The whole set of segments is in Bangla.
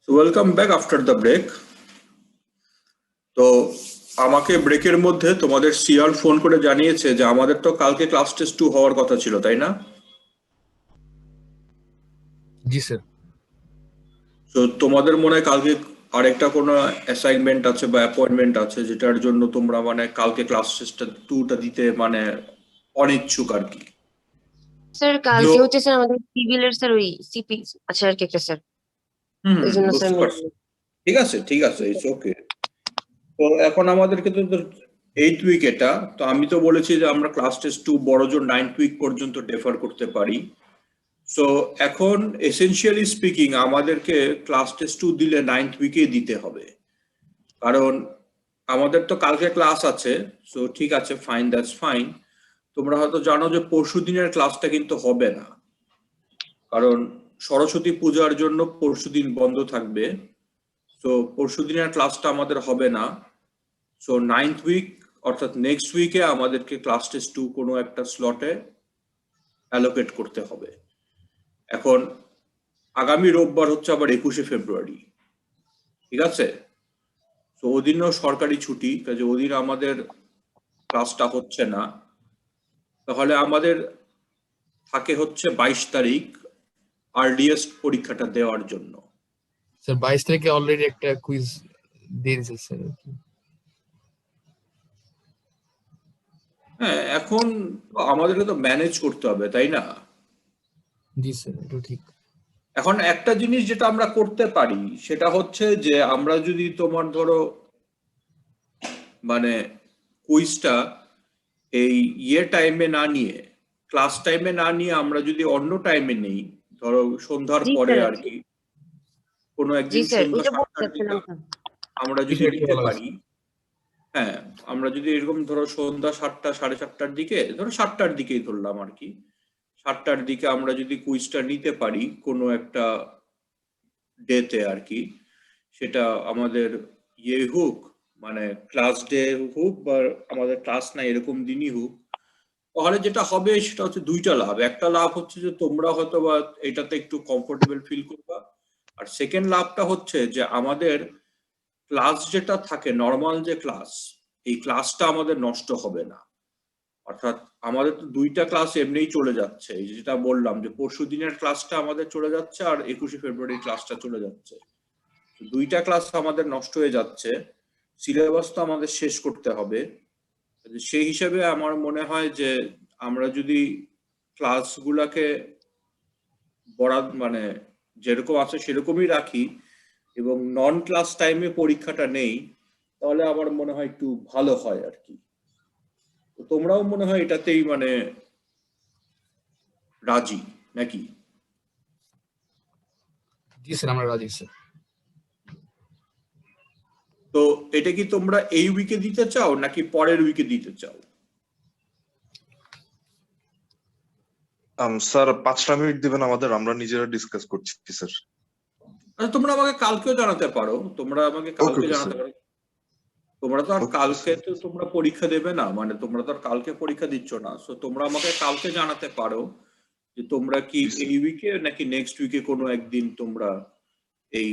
So welcome back after the break. তো আমাকে ব্রেকের মধ্যে তোমাদের সিআর ফোন করে জানিয়েছে যে আমাদের তো কালকে ক্লাস টেস্ট 2 হওয়ার কথা ছিল, তাই না? জি স্যার। তো তোমাদের মনে হয় কালকে আরেকটা কোনো অ্যাসাইনমেন্ট আছে বা অ্যাপয়েন্টমেন্ট আছে যেটার জন্য তোমরা মানে কালকে ক্লাস টেস্টটা 2টা দিতে মানে অনিচ্ছুক আর কি। স্যার তো কালকে হচ্ছে স্যার আমাদের সিভিলের স্যার ওই সিপি আছে আর কি একটা স্যার এই জন্য স্যার বুঝতে পারছি। ঠিক আছে, ইটস ওকে। তো এখন আমাদেরকে তো 8 উইক এটা, তো আমি তো বলেছি যে আমরা ক্লাস টেস্ট 2 বড়জোর 9 উইক পর্যন্ত ডেফার করতে পারি। সো এখন এসেনশিয়ালি স্পিকিং আমাদেরকে ক্লাস টেস্ট 2 দিলে 9th উইকেই দিতে হবে, কারণ আমাদের তো কালকে ক্লাস আছে। সো ঠিক আছে, ফাইন, দ্যাটস ফাইন। তোমরা হয়তো জানো যে পরশু দিনের ক্লাসটা কিন্তু হবে না, কারণ সরস্বতী পূজার জন্য পরশু দিন বন্ধ থাকবে। সো পরশু দিনের ক্লাসটা আমাদের হবে না। সো 9th উইক অর্থাৎ নেক্সট উইকে আমাদেরকে ক্লাস টেস্ট 2 কোনো একটা স্লটে অ্যালোকেট করতে হবে। এখন আগামী রোববার হচ্ছে আবার 21শে ফেব্রুয়ারি, ঠিক আছে? তো ওদিনও সরকারি ছুটি, কাজে ওদিন আমাদের ক্লাসটা হচ্ছে না। তাহলে আমাদের থাকে হচ্ছে 22 তারিখ আর্লিয়েস্ট পরীক্ষাটা দেওয়ার জন্য। স্যার 22 তারিখে অলরেডি একটা কুইজ দিয়ে দিয়েছে স্যার। হ্যাঁ, এখন আমাদেরকে তো ম্যানেজ করতে হবে, তাই না? জি স্যার, এটা ঠিক। এখন একটা জিনিস যেটা আমরা করতে পারি সেটা হচ্ছে যে আমরা যদি তোমার ধরো মানে কুইজটা এই টাইমে না নিয়ে, ক্লাস টাইমে না নিয়ে আমরা যদি অন্য টাইমে নেই, ধরো সন্ধ্যার জি পরে স্যার আর কি, কোনো জি একদিন স্যার সন্ধ্যা ওইটা বলতে 7টার দিকে চাচ্ছিলাম স্যার। আমরা জি যদি স্যার, এটা নিতে ভালো পারি। হয়েছে। হ্যাঁ, আমরা যদি এরকম ধরো সন্ধ্যা 7টা 7:30টার দিকে, ধরো 7টার দিকেই ধরলাম আর কি, 7টার দিকে আমরা যদি কুইজটা নিতে পারি কোনো একটা ডেতে আর কি, সেটা আমাদের হোক, মানে ক্লাস ডে হোক বা আমাদের ক্লাস নাই এরকম দিনই হোক, তাহলে যেটা হবে সেটা হচ্ছে দুইটা লাভ। একটা লাভ হচ্ছে যে তোমরা হয়তো বা এটাতে একটু কমফোর্টেবল ফিল করবা, আর সেকেন্ড লাভটা হচ্ছে যে আমাদের ক্লাস যেটা থাকে নর্মাল যে ক্লাস, এই ক্লাসটা আমাদের নষ্ট হবে না। অর্থাৎ আমাদের তো দুইটা ক্লাস এমনিই চলে যাচ্ছে, এই যেটা বললাম যে পরশু দিনের ক্লাসটা আমাদের চলে যাচ্ছে আর 21শে ফেব্রুয়ারির ক্লাসটা চলে যাচ্ছে। দুইটা ক্লাস আমাদের নষ্ট হয়ে যাচ্ছে, সিলেবাস তো আমাদের শেষ করতে হবে। সেই হিসাবে আমার মনে হয় যে আমরা যদি ক্লাসগুলাকে বরাদ মানে যেরকম আছে সেরকমই রাখি এবং নন ক্লাস টাইমে পরীক্ষাটা নেই, তাহলে আমার মনে হয় একটু ভালো হয় আর কি। তো তোমরাও মনে হয় এটাতেই মানে রাজি নাকি? জি স্যার, আমরা রাজি স্যার। তো এটা কি তোমরা এই উইকে দিতে চাও নাকি পরের উইকে দিতে চাও? স্যার 5টা মিনিট দিবেন আমাদের, আমরা নিজেরা ডিসকাস করছি স্যার। আচ্ছা, তোমরা আমাকে কালকেও জানাতে পারো, তোমরা আমাকে ওকে কালকে ওকে জানাতে স্যার, পারো। তোমরা তো আর ওকে কালকে স্যার। তো তোমরা পরীক্ষা দেবে না, মানে তোমরা তো আর কালকে পরীক্ষা দিচ্ছ না। সো তোমরা আমাকে কালকে জানাতে পারো যে তোমরা কি জি স্যার। এই উইকে নাকি নেক্সট উইকে কোনো একদিন তোমরা এই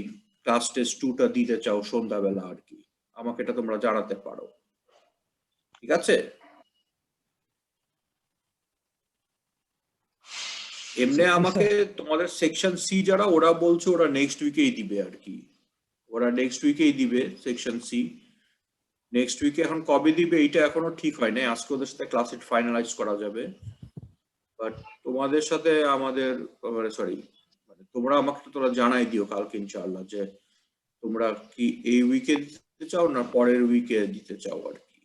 ক্লাস টেস্ট 2টা দিতে চাও সন্ধ্যাবেলা আর কি। আমাকে এটা তোমরা জানাতে পারো, ঠিক আছে? এমনি আমাকে তোমাদের সেকশন সি যারা ওরা বলছে ওরা নেক্সট উইকেই দিবে আর কি, ওরা নেক্সট উইকেই দিবে সেকশন সি। নেক্সট উইকে এখন কবে দিবে এটা এখনো ঠিক হয় নাই, আজকে ওদের সাথে ক্লাসে ফাইনালাইজ করা যাবে। বাট তোমাদের সাথে আমাদের মানে সরি, মানে তোমরা আমাকে তোরা জানাই দিও কালকে ইনশাআল্লাহ যে তোমরা কি এই উইকে দিতে চাও না পরের উইকে দিতে চাও আর কি।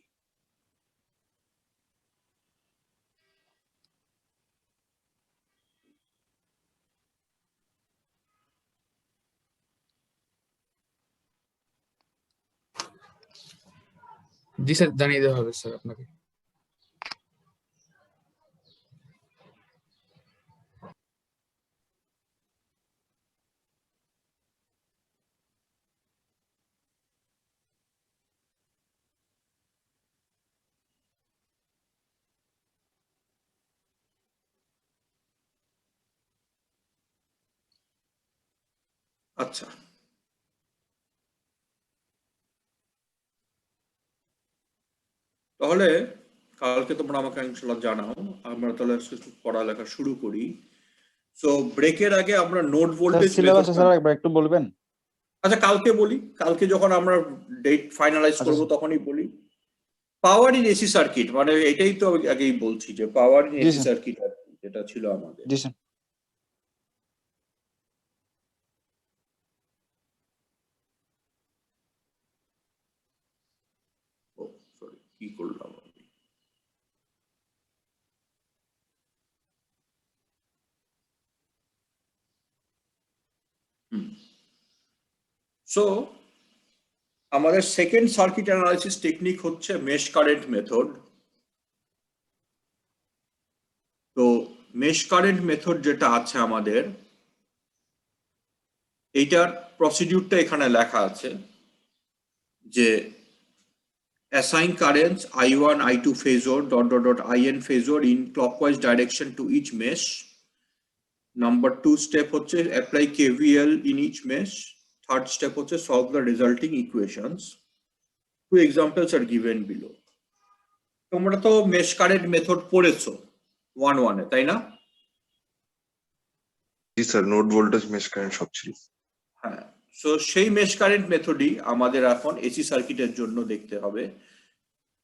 জি স্যার, জানিয়ে দেওয়া হবে স্যার আপনাকে। আচ্ছা, তাহলে কালকে তোমরা আমাকে ইনশাআল্লাহ জানাও, আমরা তাহলে পড়ালেখা শুরু করি। সো ব্রেকের আগে আমরা নোড ভোল্টেজ সিলেবাস স্যার একবার একটু বলবেন। আচ্ছা কালকে বলি, কালকে যখন আমরা ডেট ফাইনালাইজ আচ্ছা, করব তখনই বলি। পাওয়ার ইন এসি সার্কিট মানে এটাই তো আগেই বলছি যে power in G AC sir. Circuit যেটা ছিল আমাদের। জি স্যার। ও সরি, কি করলাম আমি? সো আমাদের সেকেন্ড সার্কিট অ্যানালাইসিস টেকনিক হচ্ছে মেশ কারেন্ট মেথড। তো মেশ কারেন্ট মেথড যেটা আছে আমাদের, এইটার প্রসিডিউরটা এখানে লেখা আছে যে assign currents I1, I2 phasor .in phasor in clockwise direction to each mesh. Number 2 step হচ্ছে apply KVL in each mesh. Third step হচ্ছে solve the resulting equations. Two examples are given below. তোমরা তো মেশ কারেন্ট মেথড পড়েছো 1-1 এ, তাই না? জি sir, node voltage mesh current সব ছিল। হ্যাঁ, সো সেই মেশ কারেন্ট মেথডই আমাদের এখন এসি সার্কিটের জন্য দেখতে হবে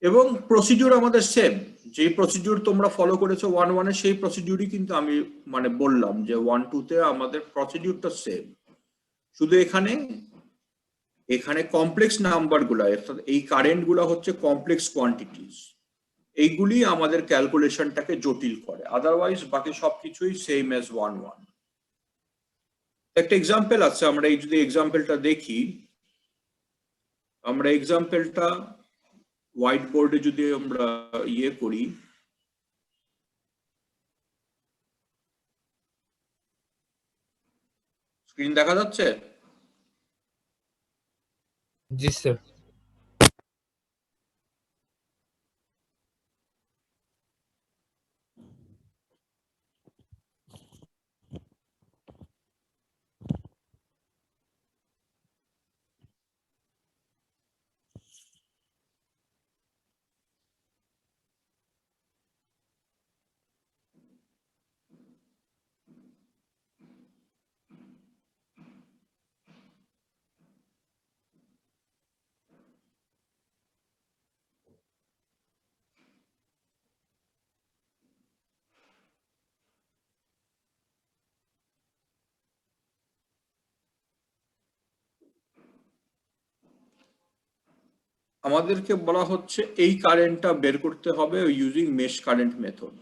এবং প্রসিডিউর আমাদের সেম। যে প্রসিডিউর তোমরা ফলো করেছো 1-1 এ সেই প্রসিডিউরই কিন্তু আমি মানে বললাম যে 1-2 তে আমাদের প্রসিডিউরটা সেম, শুধু এখানে কমপ্লেক্স নাম্বারগুলো, অর্থাৎ এই কারেন্টগুলো হচ্ছে কমপ্লেক্স কোয়ান্টিটিস, এইগুলি আমাদের ক্যালকুলেশনটাকে জটিল করে, আদারওয়াইজ বাকি সবকিছুই সেম অ্যাজ 1-1। একটা এক্সাম্পল আছে, আমরা এই যদি এক্সাম্পলটা দেখি, আমরা এক্সাম্পলটা হোয়াইট বোর্ডে যদি আমরা ইয়ে করি, স্ক্রিন দেখা যাচ্ছে? জি স্যার। আমাদেরকে বলা হচ্ছে এই কারেন্টটা বের করতে হবে using mesh current method.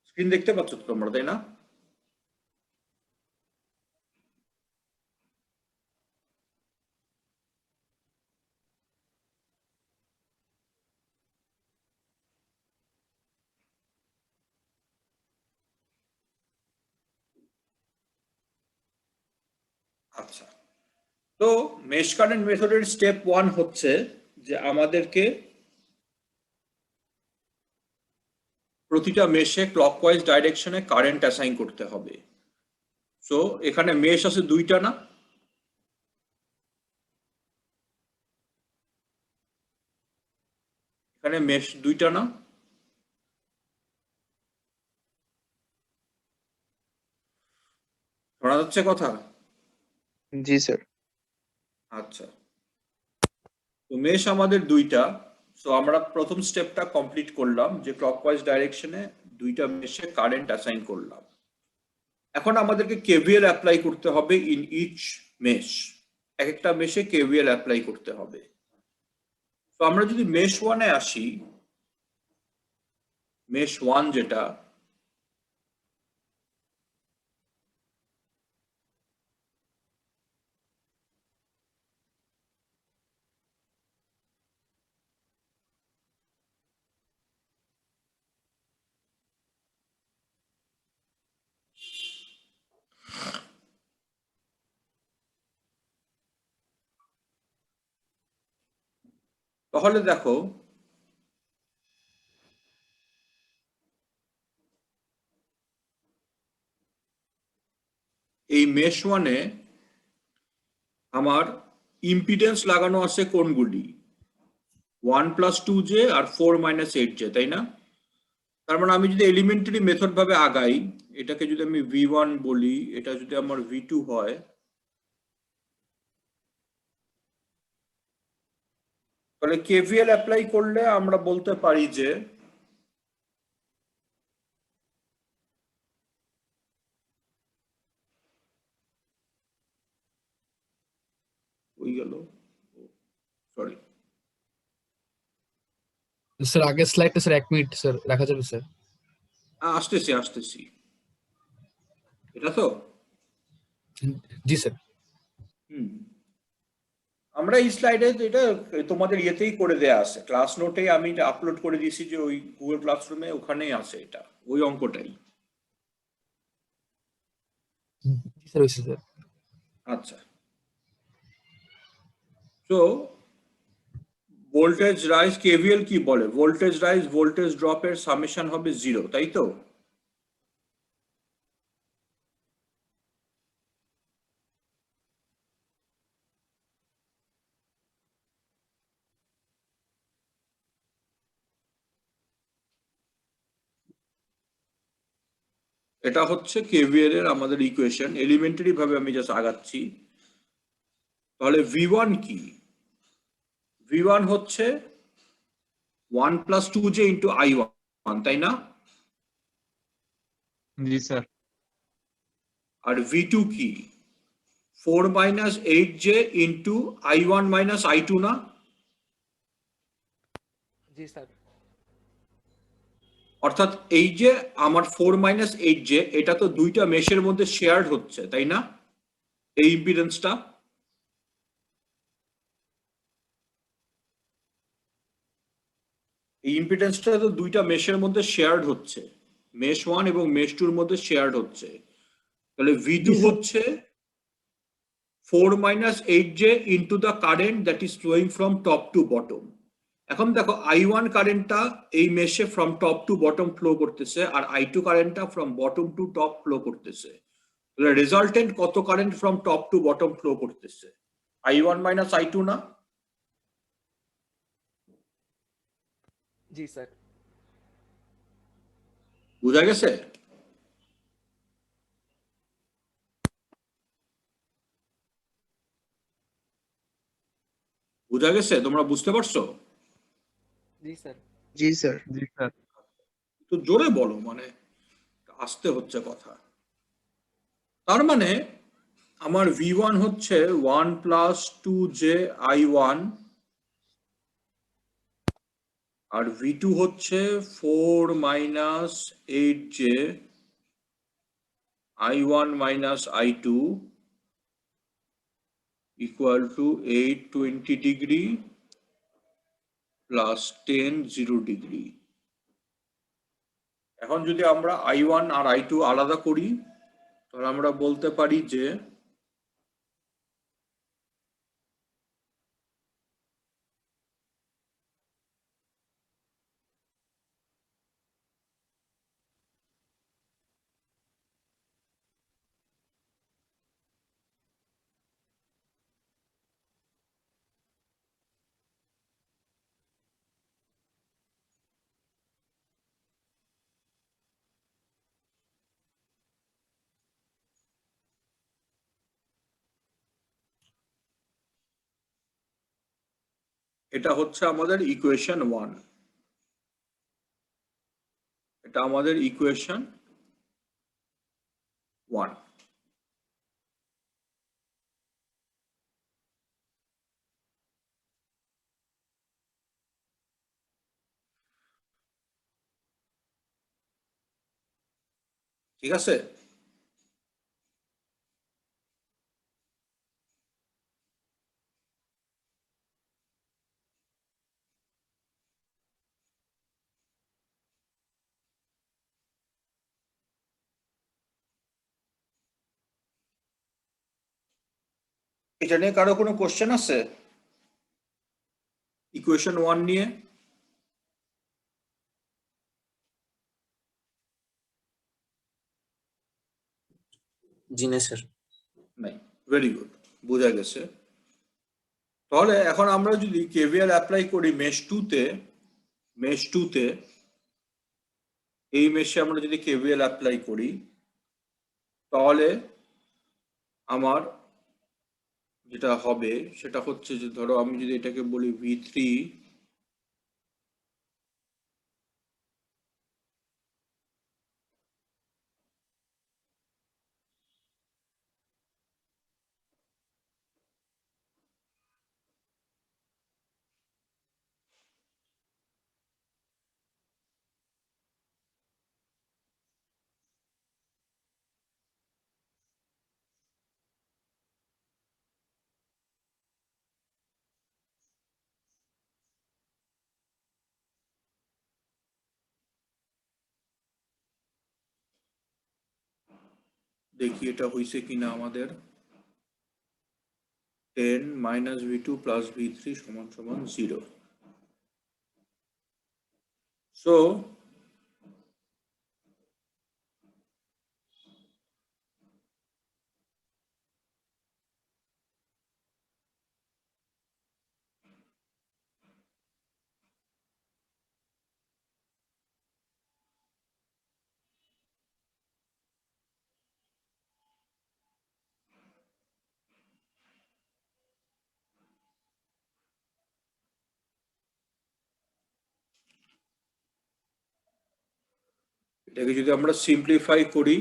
Screen দেখতে পাচ্ছ তো তোমরা, তাই না? আচ্ছা, তো মেশ কারেন্ট মেথডের স্টেপ 1 হচ্ছে যে আমাদেরকে প্রতিটা মেশে ক্লকওয়াইজ ডাইরেকশনে কারেন্ট অ্যাসাইন করতে হবে। সো এখানে মেশ আছে দুইটা না? এখানে মেশ দুইটা না? শোনা যাচ্ছে কথা? জি স্যার। আচ্ছা, তো মেশ আমাদের দুইটা। সো আমরা প্রথম স্টেপটা কমপ্লিট করলাম যে ক্লকওয়াইজ ডাইরেকশনে দুইটা মেশে কারেন্ট অ্যাসাইন করলাম। এখন আমাদেরকে কেভিএল অ্যাপ্লাই করতে হবে ইন ইচ মেশ, এক একটা মেশে কেভিএল অ্যাপ্লাই করতে হবে। তো আমরা যদি মেশ 1 এ আসি, মেশ 1 যেটা, তাহলে দেখো এই মেশ 1 এ আমার ইম্পিডেন্স লাগানো আছে কোনগুলি? 1 প্লাস 2j আর 4 মাইনাস 8j, তাই না? তার মানে আমি যদি এলিমেন্টারি মেথড ভাবে আগাই, এটাকে যদি আমি v1 বলি, এটা যদি আমার v2 হয়, তাহলে কেভিএল অ্যাপ্লাই করলে আমরা বলতে পারি যে ওই গেল, সরি, স্যার আগের স্লাইডটা স্যার 1 মিনিট স্যার রাখা যাবে স্যার? আসতেছি, এটা তো জি স্যার। আমরা এই স্লাইডে এটা তোমাদের ইয়েতেই করে দেয়া আছে, ক্লাস নোটে আমি আপলোড করে দিয়েছি, যে ওই গুগল ক্লাসরুমে ওখানেই আছে, এটা ওই অঙ্কটাই। জি স্যার, হয়েছে স্যার। আচ্ছা, তো ভোল্টেজ রাইজ, কেভিএল কি বলে, ভোল্টেজ রাইজ ভোল্টেজ ড্রপের সামেশন হবে 0, তাই তো? এটা হচ্ছে কেভিএল এর আমাদের ইকুয়েশন, এলিমেন্টারি ভাবে আমি জাস্ট আগাচ্ছি। তাহলে V1 কি? V1 হচ্ছে 1 প্লাস 2j ইন্টু I1, তাই না? জি স্যার। আর V2 কি? 4 minus 8j into I1 minus I2, না? জি স্যার। অর্থাৎ এই যে আমার 4 মাইনাস 8j, এটা তো দুইটা মেশের মধ্যে শেয়ার্ড হচ্ছে, তাই না? এই ইম্পিডেন্সটা, এই ইম্পিডেন্সটা তো দুইটা মেশের মধ্যে শেয়ার্ড হচ্ছে, মেশ 1 এবং মেশ 2 এর মধ্যে শেয়ার্ড হচ্ছে। তাহলে V2 হচ্ছে 4 minus 8j into the current that is flowing from top to bottom. এখন দেখো I1 কারেন্টটা এই মেশে from top to bottom flow করতেছে, আর I2 কারেন্টটা from bottom to top flow করতেছে। তাহলে রেজাল্টেন্ট কত current from top to bottom flow করতেছে? I1 minus I2, না? জি স্যার। বুঝা গেছে? বুঝা গেছে? তোমরা বুঝতে পারছো? জি স্যার। জি স্যার। জি স্যার। তো জোরে বলো, মানে আসতে হচ্ছে কথা। তার মানে আমার V1 হচ্ছে 1 প্লাস 2j I1, আর V2 হচ্ছে 4 minus 8j I1 minus I2 equal to 820 degree plus 10 0 degree. এখন যদি আমরা I1 আর I2 আলাদা করি, তাহলে আমরা বলতে পারি যে এটা হচ্ছে আমাদের ইকুয়েশন 1, এটা আমাদের ইকুয়েশন 1। ঠিক আছে? এটা নিয়ে কারো কোনো কোশ্চেন আছে ইকুয়েশন 1 নিয়ে? জি না স্যার। নাই, ভেরি গুড, বোঝা গেছে। তাহলে এখন আমরা যদি কেভিএল অ্যাপ্লাই করি মেশ 2 তে এই মেশে আমরা যদি কেভিএল অ্যাপ্লাই করি তাহলে আমার যেটা হবে সেটা হচ্ছে যে ধরো আমি যদি এটাকে বলি V3 দেখি এটা হইছে কিনা আমাদের 10 মাইনাস V2 প্লাস V3 সমান সমান 0 সো এটাকে যদি আমরা সিম্পলিফাই করি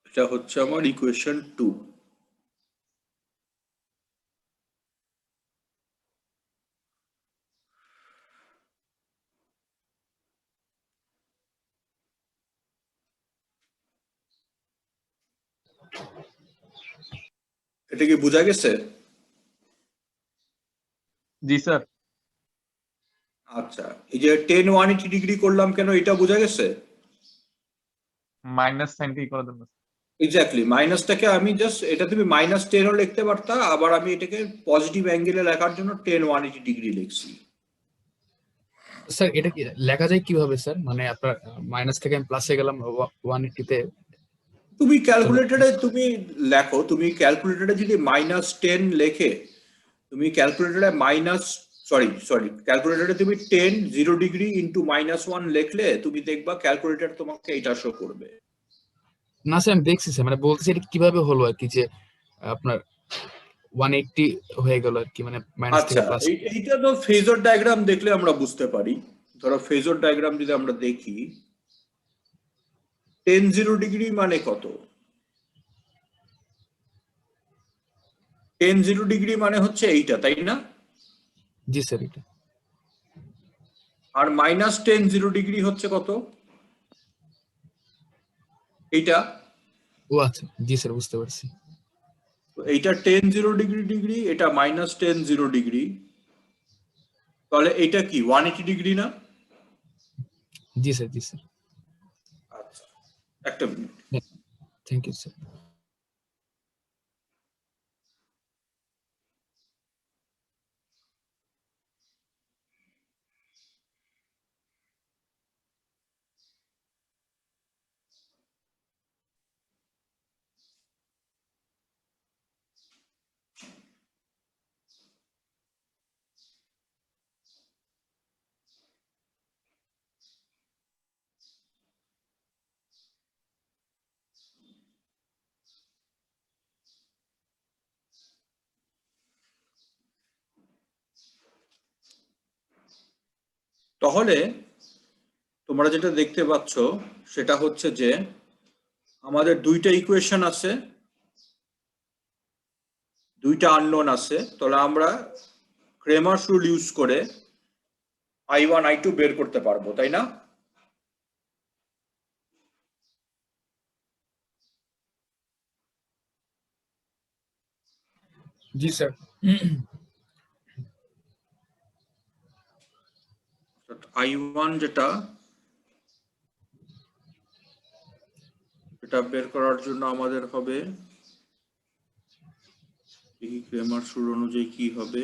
এটা হচ্ছে আমার ইকুয়েশন 2 এটা কি বোঝা গেছে? জি স্যার। আচ্ছা, এই যে 10 180 ডিগ্রি করলাম কেন এটা বোঝা গেছে? মাইনাস সাইন কি করে দেন? এক্স্যাক্টলি, মাইনাসটাকে আমি জাস্ট এটা তুমি -10 ও লিখতে পারতা, আবার আমি এটাকে পজিটিভ অ্যাঙ্গেলে লেখার জন্য 10 180 ডিগ্রি লিখছি। স্যার এটা কি লেখা যায় কিভাবে স্যার? মানে আপনার মাইনাস থেকে আমি প্লাসে গেলাম 180 তে। তুমি ক্যালকুলেটরে তুমি লেখো, তুমি ক্যালকুলেটরে যদি -10 লেখে তুমি ক্যালকুলেটরে ক্যালকুলেটরে তুমি 10 0 ডিগ্রি ইনটু -1 লিখলে তুমি দেখবা ক্যালকুলেটর তোমাকে এটা শো করবে। না স্যার আমি দেখছি স্যার, মানে বলতেছি এটা কিভাবে হলো আর কি, যে আপনার 180 হয়ে গেল আর কি, মানে মাইনাস থেকে আচ্ছা, প্লাস। এইটা তো ফেজর ডায়াগ্রাম দেখলে আমরা বুঝতে পারি। ধরো ফেজর ডায়াগ্রাম যদি আমরা দেখি 10 0 ডিগ্রি মানে কত? 10 0 ডিগ্রি মানে হচ্ছে এইটা, তাই না? জি স্যার এটা। আর -10 0 ডিগ্রি হচ্ছে কত? এইটা। ও আচ্ছা, জি স্যার বুঝতে পারছি। তো এইটা 10 0 ডিগ্রি, এটা -10 0 ডিগ্রি, তাহলে এইটা কি 180 ডিগ্রি না? জি স্যার, জি স্যার। আচ্ছা, একটা মিনিট। Thank you sir. তাহলে তোমরা যেটা দেখতে পাচ্ছ সেটা হচ্ছে যে আমাদের দুইটা ইকুয়েশন আছে, দুইটা আননোন আছে, তাহলে আমরা ক্রেমার্স রুল ইউজ করে I1 I2 বের করতে পারবো, তাই না? জি স্যার। I1 যেটা এটা বের করার জন্য আমাদের হবে এই ক্রেমার সূত্র অনুযায়ী কি হবে,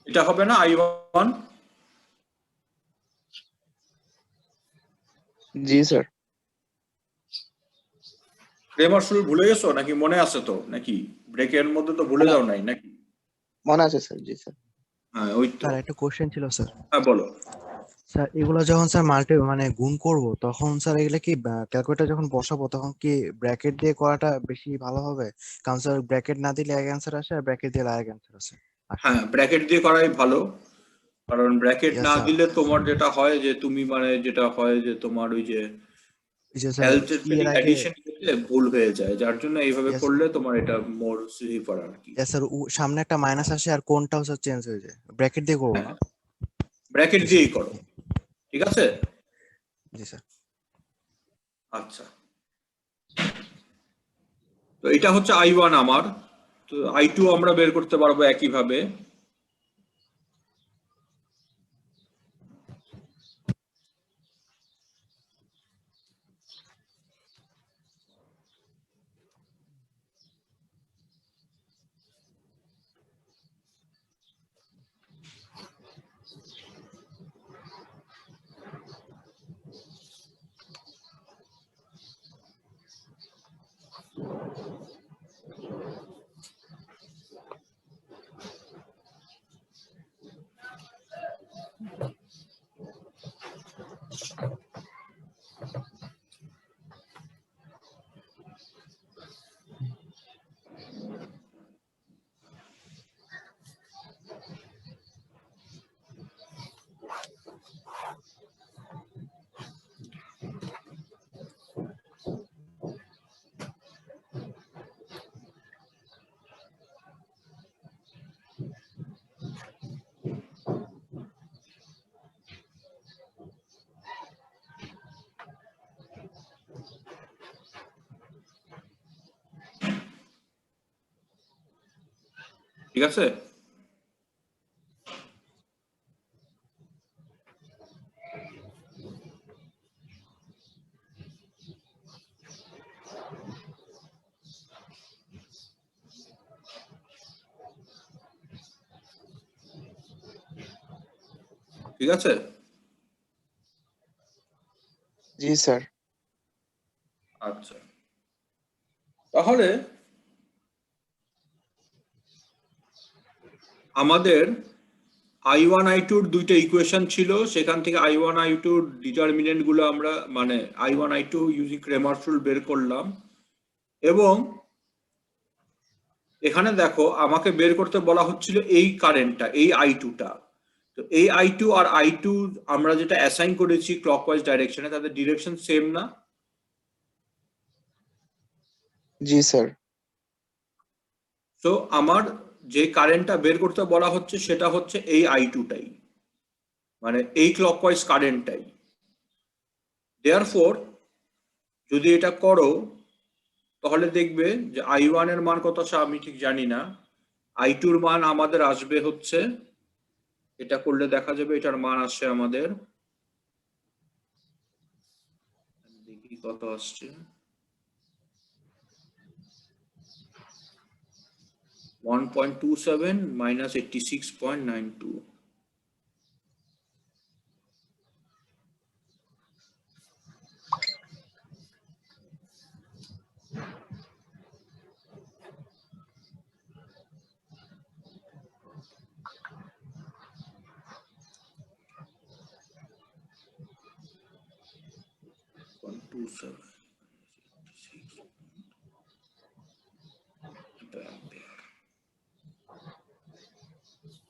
এটা হবে না I1? জি স্যার। ক্রেমার সূত্র ভুলে গেছো নাকি মনে আছে তো, নাকি ব্রেকের মধ্যে তো ভুলে যাও নাই নাকি? মনে আছে স্যার। জি স্যার। হ্যাঁ ওই তো। স্যার একটা কোশ্চেন ছিল স্যার। হ্যাঁ বলো। স্যার এগুলো যখন স্যার মানে গুণ করব তখন স্যার এগুলা কি ক্যালকুলেটর যখন বসাবো তখন কি ব্র্যাকেট দিয়ে করাটা বেশি ভালো হবে? কারণ স্যার ব্র্যাকেট না দিলে এক অ্যান্সার আসে আর ব্র্যাকেট দিলে আরেক অ্যান্সার আসে। হ্যাঁ ব্র্যাকেট দিয়ে করাই ভালো, কারণ ব্র্যাকেট Yes, না sir. দিলে তোমার যেটা হয় যে তুমি মানে যেটা হয় যে তোমার ওই যে এই যে স্যার অ্যালজেব্রিক আগে অ্যাডিশন ভুল হয়ে যায়, যার জন্য এইভাবে Yes, করলে তোমার এটা মোর সেফার আর কি। স্যার সামনে একটা মাইনাস আসে আর কোনটাও স্যার চেঞ্জ হয়ে যায়, ব্র্যাকেট দিয়ে করবো না। ব্র্যাকেট দিয়েই করো, ঠিক আছে? জি স্যার। আচ্ছা, তো এটা হচ্ছে I1 আমার, তো I2 আমরা বের করতে পারবো একই ভাবে। ঠিক আছে, ঠিক আছে। জি স্যার। আচ্ছা, তাহলে আমাদের I1 I2 এর দুইটা ইকুয়েশন ছিল, সেখান থেকে I1 I2 ডিটারমিনেন্ট গুলো আমরা মানে I1 I2 using Kremer rule বের করলাম, এবং এখানে দেখো আমাকে বের করতে বলা হচ্ছিল এই কারেন্টটা, এই I2টা। তো এই I2 আর I2 আমরা যেটা অ্যাসাইন করেছি ক্লকওয়াইজ ডাইরেকশনে, তাদের ডিরেকশন সেম না? জি স্যার। তো আমার যে কারেন্টটা বের করতে বলা হচ্ছে সেটা হচ্ছে এই I2 টাই, মানে এই ক্লকওয়াইজ কারেন্টটাই। দেয়ারফোর যদি এটা করো তাহলে দেখবে যে I1 এর মান কত আসে আমি ঠিক জানি না, I2 এর মান আমাদের আসবে হচ্ছে, এটা করলে দেখা যাবে এটার মান আসছে আমাদের, দেখি কত আসছে, 1.27 minus 86.92।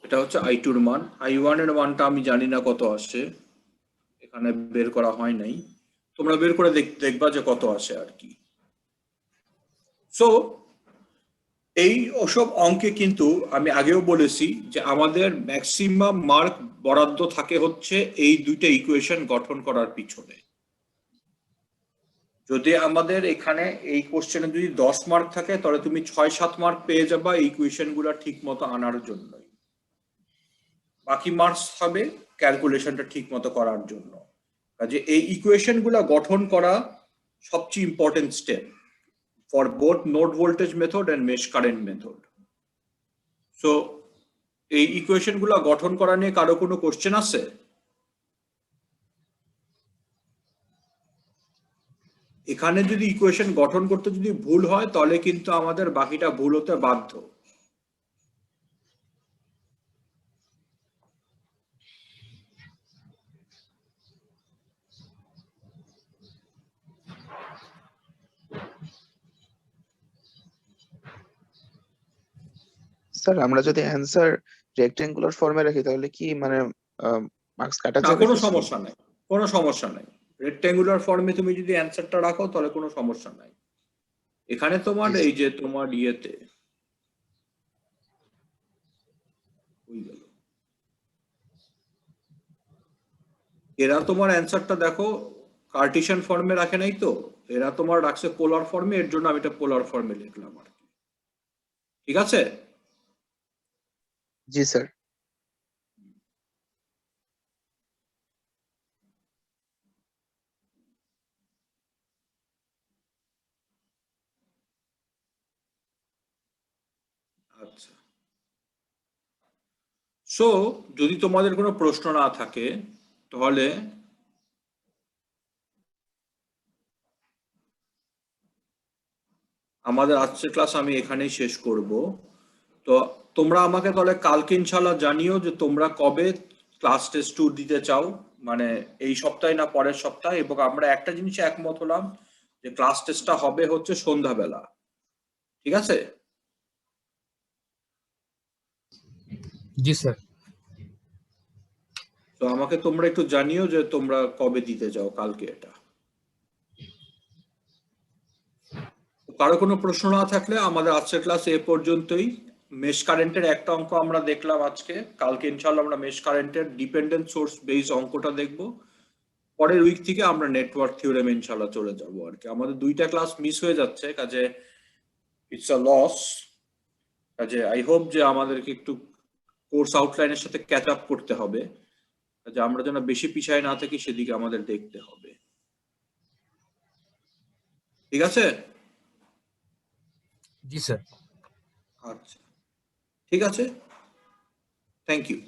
এটা হচ্ছে I2 এর মান। I1 এর মানটা আমি জানি না কত আসছে, এখানে বের করা হয় নাই, তোমরা বের করে দেখবা যে কত আসে আর কি। সো এই ওসব অঙ্কে কিন্তু আমি আগেও বলেছি যে আমাদের ম্যাক্সিমাম মার্ক বরাদ্দ থাকে হচ্ছে এই দুইটা ইকুয়েশন গঠন করার পিছনে। যদি আমাদের এখানে এই কোশ্চেনে যদি 10 মার্ক থাকে তাহলে তুমি 6-7 মার্ক পেয়ে যাবা এই ইকুয়েশন গুলা ঠিক মতো আনার জন্যই, বাকি মার্কস হবে ক্যালকুলেশনটা ঠিক মতো করার জন্য। কাজে এই ইকুয়েশন গুলা গঠন করা সবচেয়ে important step for both node voltage method and mesh current method. So এই ইকুয়েশন গুলা গঠন করা নিয়ে কারো কোনো কোশ্চেন আছে? এখানে যদি ইকুয়েশন গঠন করতে যদি ভুল হয় তাহলে কিন্তু আমাদের বাকিটা ভুল হতে বাধ্য। স্যার আমরা যদি অ্যান্সার রেক্টেঙ্গুলার ফর্মে রাখি তাহলে কি মানে মার্কস কাটা না, যাবে? কোনো সমস্যা নাই, কোনো সমস্যা নাই। রেক্ট্যাঙ্গুলার ফর্মে তুমি যদি অ্যান্সারটা রাখো তাহলে কোনো সমস্যা নাই। এখানে তোমার জি, এই যে তোমার ইয়েতে এরা তোমার অ্যান্সারটা দেখো কার্টিশিয়ান ফর্মে রাখে নাই তো, এরা তোমার রাখছে পোলার ফর্মে, এর জন্য আমি এটা পোলার ফর্মে লিখলাম আর কি। ঠিক আছে? জি স্যার। আচ্ছা, সো যদি তোমাদের কোনো প্রশ্ন না থাকে তাহলে আমাদের আজকের ক্লাস আমি এখানেই শেষ করব। তো তোমরা আমাকে তাহলে কালকে ইনশাল্লাহ জানিও যে তোমরা কবে ক্লাস টেস্ট 2 দিতে চাও, মানে এই সপ্তাহে না পরের সপ্তাহে। এবং আমরা একটা জিনিসে একমত হলাম যে ক্লাস টেস্টটা হবে হচ্ছে সন্ধ্যাবেলা। ঠিক আছে? জি স্যার। তো আমাকে তোমরা একটু জানিও যে তোমরা কবে দিতে চাও কালকে এটা। কারো কোনো প্রশ্ন না থাকলে আমাদের আজকের ক্লাস এ পর্যন্তই। মেশ কারেন্টের একটা অঙ্ক আমরা দেখলাম আজকে, কালকে ইনশাল্লাহ আমরা মেশ কারেন্টের ডিপেন্ডেন্ট সোর্স বেস অঙ্কটা দেখব। পরের উইক থেকে আমরা নেটওয়ার্ক থিওরেম ইনশাল্লাহ চলে যাব আর কি। আমাদের দুইটা ক্লাস মিস হয়ে যাচ্ছে, কাজে ইটস আ লস। কাজে আই হোপ যে আমাদেরকে একটু কোর্স আউটলাইনের সাথে ক্যাচ আপ করতে হবে, কাজে আমরা যেন বেশি পিছায় না থাকি সেদিকে আমাদের দেখতে হবে। ঠিক আছে? জি স্যার। আচ্ছা, ঠিক আছে, থ্যাংক ইউ।